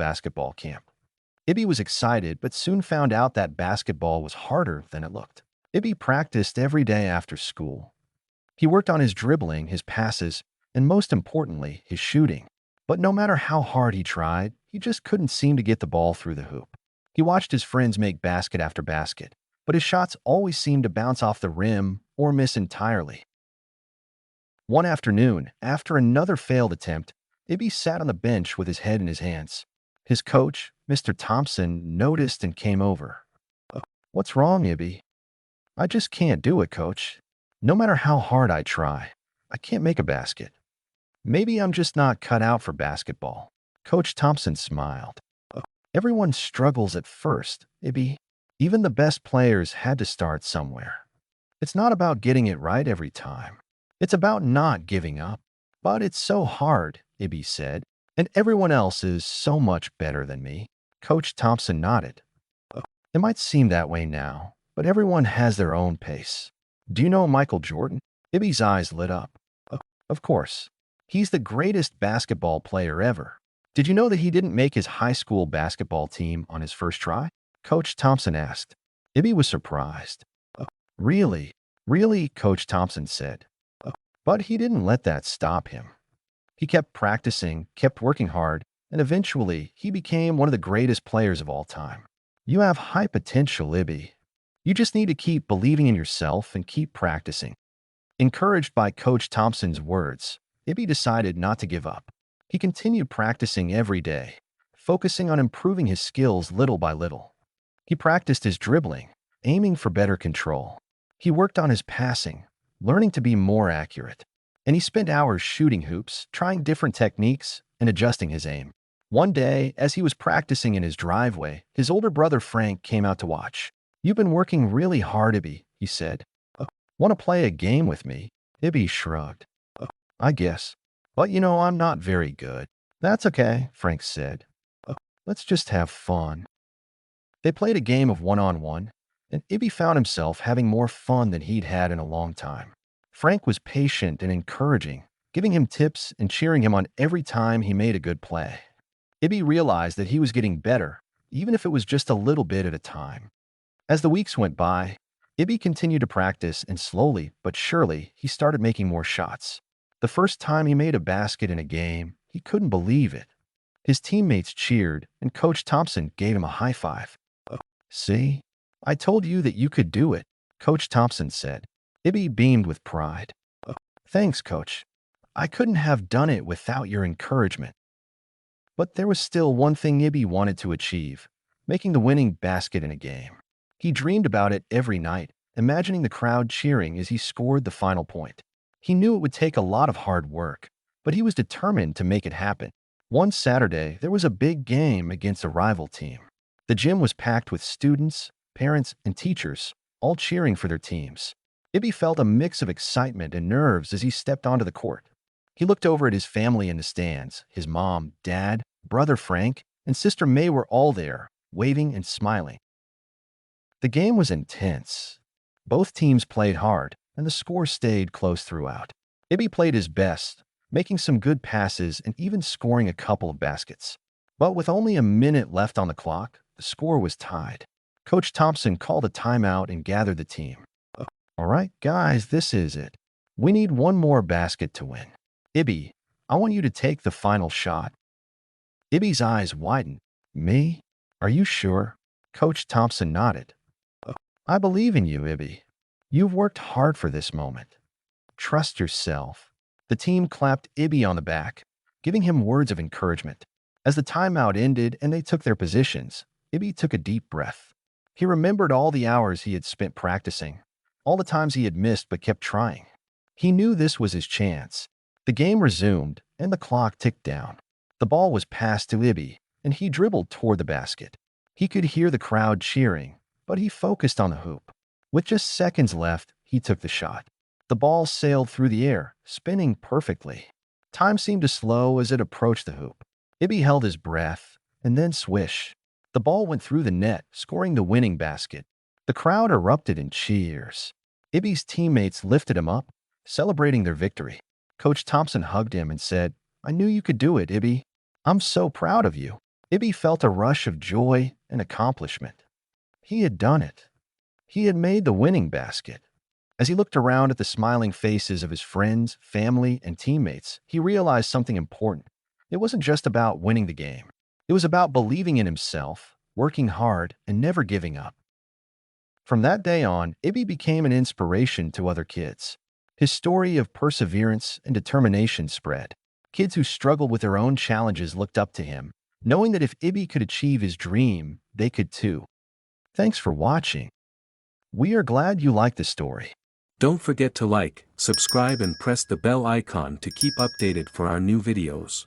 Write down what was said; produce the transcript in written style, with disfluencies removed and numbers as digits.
basketball camp. Ibby was excited, but soon found out that basketball was harder than it looked. Ibby practiced every day after school. He worked on his dribbling, his passes, and most importantly, his shooting. But no matter how hard he tried, he just couldn't seem to get the ball through the hoop. He watched his friends make basket after basket, but his shots always seemed to bounce off the rim or miss entirely. One afternoon, after another failed attempt, Ibby sat on the bench with his head in his hands. His coach, Mr. Thompson, noticed and came over. "What's wrong, Ibby?" "I just can't do it, coach. No matter how hard I try, I can't make a basket. Maybe I'm just not cut out for basketball." Coach Thompson smiled. "Everyone struggles at first, Ibby. Even the best players had to start somewhere. It's not about getting it right every time. It's about not giving up." "But it's so hard," Ibby said, "and everyone else is so much better than me." Coach Thompson nodded. "It might seem that way now, but everyone has their own pace. Do you know Michael Jordan?" Ibby's eyes lit up. Of course. He's the greatest basketball player ever. Did you know that he didn't make his high school basketball team on his first try?" Coach Thompson asked. Ibby was surprised. Really? Really?" Coach Thompson said. But he didn't let that stop him. He kept practicing, kept working hard, and eventually he became one of the greatest players of all time. "You have high potential, Ibby. You just need to keep believing in yourself and keep practicing." Encouraged by Coach Thompson's words, Ibby decided not to give up. He continued practicing every day, focusing on improving his skills little by little. He practiced his dribbling, aiming for better control. He worked on his passing, learning to be more accurate. And he spent hours shooting hoops, trying different techniques, and adjusting his aim. One day, as he was practicing in his driveway, his older brother Frank came out to watch. "You've been working really hard, Ibby," he said. "Want to play a game with me?" Ibby shrugged. "I guess. But I'm not very good." "That's okay," Frank said. "Let's just have fun." They played a game of one-on-one, and Ibby found himself having more fun than he'd had in a long time. Frank was patient and encouraging, giving him tips and cheering him on every time he made a good play. Ibby realized that he was getting better, even if it was just a little bit at a time. As the weeks went by, Ibby continued to practice, and slowly but surely, he started making more shots. The first time he made a basket in a game, he couldn't believe it. His teammates cheered, and Coach Thompson gave him a high five. "See? I told you that you could do it," Coach Thompson said. Ibby beamed with pride. "Thanks, Coach. I couldn't have done it without your encouragement." But there was still one thing Ibby wanted to achieve: making the winning basket in a game. He dreamed about it every night, imagining the crowd cheering as he scored the final point. He knew it would take a lot of hard work, but he was determined to make it happen. One Saturday, there was a big game against a rival team. The gym was packed with students, parents, and teachers, all cheering for their teams. Ibby felt a mix of excitement and nerves as he stepped onto the court. He looked over at his family in the stands. His mom, dad, brother Frank, and sister May were all there, waving and smiling. The game was intense. Both teams played hard, and the score stayed close throughout. Ibby played his best, making some good passes and even scoring a couple of baskets. But with only a minute left on the clock, the score was tied. Coach Thompson called a timeout and gathered the team. "All right, guys, this is it. We need one more basket to win. Ibby, I want you to take the final shot." Ibby's eyes widened. "Me? Are you sure?" Coach Thompson nodded. "I believe in you, Ibby. You've worked hard for this moment. Trust yourself." The team clapped Ibby on the back, giving him words of encouragement. As the timeout ended and they took their positions, Ibby took a deep breath. He remembered all the hours he had spent practicing, all the times he had missed but kept trying. He knew this was his chance. The game resumed, and the clock ticked down. The ball was passed to Ibby, and he dribbled toward the basket. He could hear the crowd cheering, but he focused on the hoop. With just seconds left, he took the shot. The ball sailed through the air, spinning perfectly. Time seemed to slow as it approached the hoop. Ibby held his breath, and then swish. The ball went through the net, scoring the winning basket. The crowd erupted in cheers. Ibby's teammates lifted him up, celebrating their victory. Coach Thompson hugged him and said, "I knew you could do it, Ibby. I'm so proud of you." Ibby felt a rush of joy and accomplishment. He had done it. He had made the winning basket. As he looked around at the smiling faces of his friends, family, and teammates, he realized something important. It wasn't just about winning the game. It was about believing in himself, working hard, and never giving up. From that day on, Ibby became an inspiration to other kids. His story of perseverance and determination spread. Kids who struggled with their own challenges looked up to him, knowing that if Ibby could achieve his dream, they could too. Thanks for watching. We are glad you liked the story. Don't forget to like, subscribe and press the bell icon to keep updated for our new videos.